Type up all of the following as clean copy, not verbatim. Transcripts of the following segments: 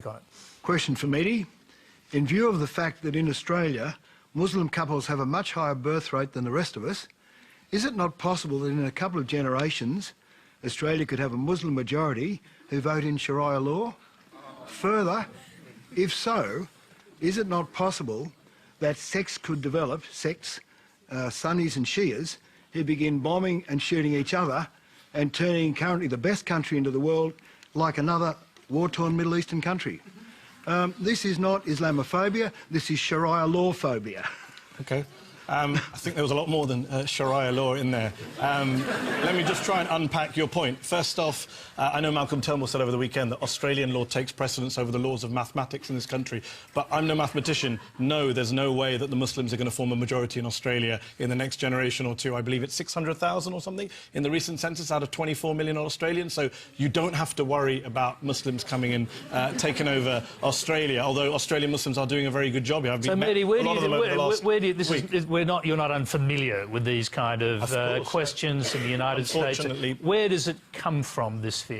Got it. Question for Mehdi. In view of the fact that in Australia, Muslim couples have a much higher birth rate than the rest of us, is it not possible that in a couple of generations, Australia could have a Muslim majority who vote in Sharia law? Further, if so, is it not possible that sects could develop, Sunnis and Shias, who begin bombing and shooting each other and turning currently the best country into the world like another war-torn Middle Eastern country? This is not Islamophobia, this is Sharia law phobia. Okay. I think there was a lot more than Sharia law in there. Let me just try and unpack your point. First off, I know Malcolm Turnbull said over the weekend that Australian law takes precedence over the laws of mathematics in this country. But I'm no mathematician. No, there's no way that the Muslims are going to form a majority in Australia in the next generation or two. I believe it's 600,000 or something in the recent census out of 24 million Australians. So you don't have to worry about Muslims coming in, taking over Australia, although Australian Muslims are doing a very good job. So, Mehdi, you're not unfamiliar with these kind of questions in the United States. Where does it come from, this fear?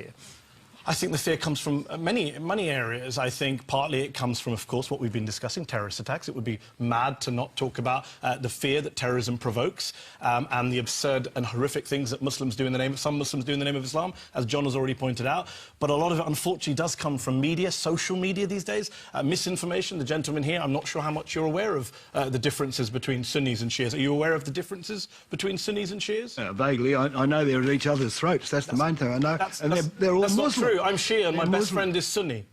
I think the fear comes from many areas. I think partly it comes from, of course, what we've been discussing, terrorist attacks. It would be mad to not talk about the fear that terrorism provokes and the absurd and horrific things that Muslims do in the name of, some Muslims do in the name of Islam, as John has already pointed out. But a lot of it, unfortunately, does come from media, social media these days, misinformation. The gentleman here, I'm not sure how much you're aware of the differences between Sunnis and Shias. Are you aware of the differences between Sunnis and Shias? Vaguely. I know they're at each other's throats. That's the main thing I know. And they're all Muslim. Not true. I'm Shia and my best friend is Sunni.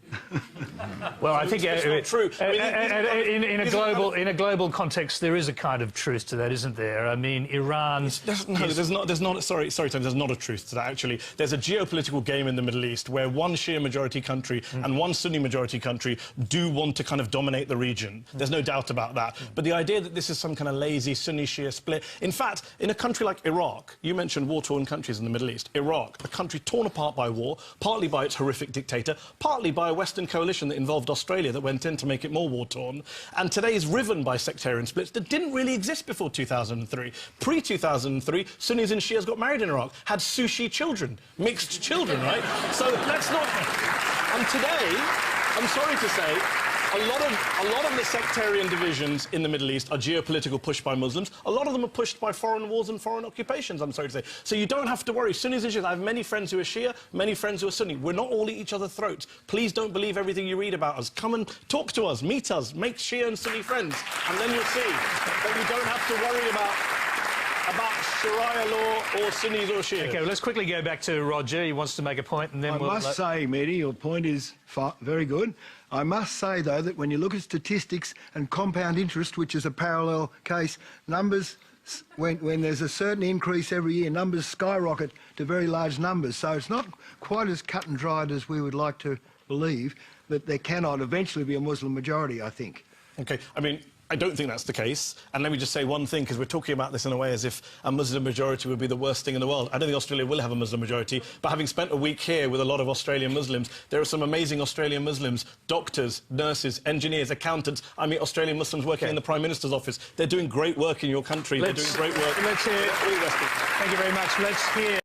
Well, I think it's not true. In a global context, there is a kind of truth to that, isn't there? I mean, Iran. There's not. Sorry, Tom. There's not a truth to that. Actually, there's a geopolitical game in the Middle East where one Shia majority country and one Sunni majority country do want to kind of dominate the region. There's no doubt about that. But the idea that this is some kind of lazy Sunni-Shia split. In fact, in a country like Iraq, you mentioned war-torn countries in the Middle East. Iraq, a country torn apart by war, partly by its horrific dictator, partly by a Western coalition that involved Australia that went in to make it more war-torn, and today is riven by sectarian splits that didn't really exist before 2003. Pre-2003, Sunnis and Shias got married in Iraq, had sushi children, mixed children, right? So let's not... And today, I'm sorry to say, a lot of the sectarian divisions in the Middle East are geopolitical pushed by Muslims. A lot of them are pushed by foreign wars and foreign occupations, I'm sorry to say. So you don't have to worry. Sunnis and Shias, I have many friends who are Shia, many friends who are Sunni. We're not all at each other's throats. Please don't believe everything you read about us. Come and talk to us, meet us, make Shia and Sunni friends, and then you'll see that you don't have to worry about Sharia law or Sunnis or Shias. OK, well, let's quickly go back to Roger. He wants to make a point, and then I must say, Mehdi, your point is very good. I must say, though, that when you look at statistics and compound interest, which is a parallel case, numbers, when there's a certain increase every year, numbers skyrocket to very large numbers. So it's not quite as cut and dried as we would like to believe, that there cannot eventually be a Muslim majority, I think. OK, I mean, I don't think that's the case. And let me just say one thing, because we're talking about this in a way as if a Muslim majority would be the worst thing in the world. I don't think Australia will have a Muslim majority, but having spent a week here with a lot of Australian Muslims, there are some amazing Australian Muslims, doctors, nurses, engineers, accountants. I mean, Australian Muslims working in the Prime Minister's office. They're doing great work in your country. They're doing great work. Let's hear... Thank you very much. Let's hear...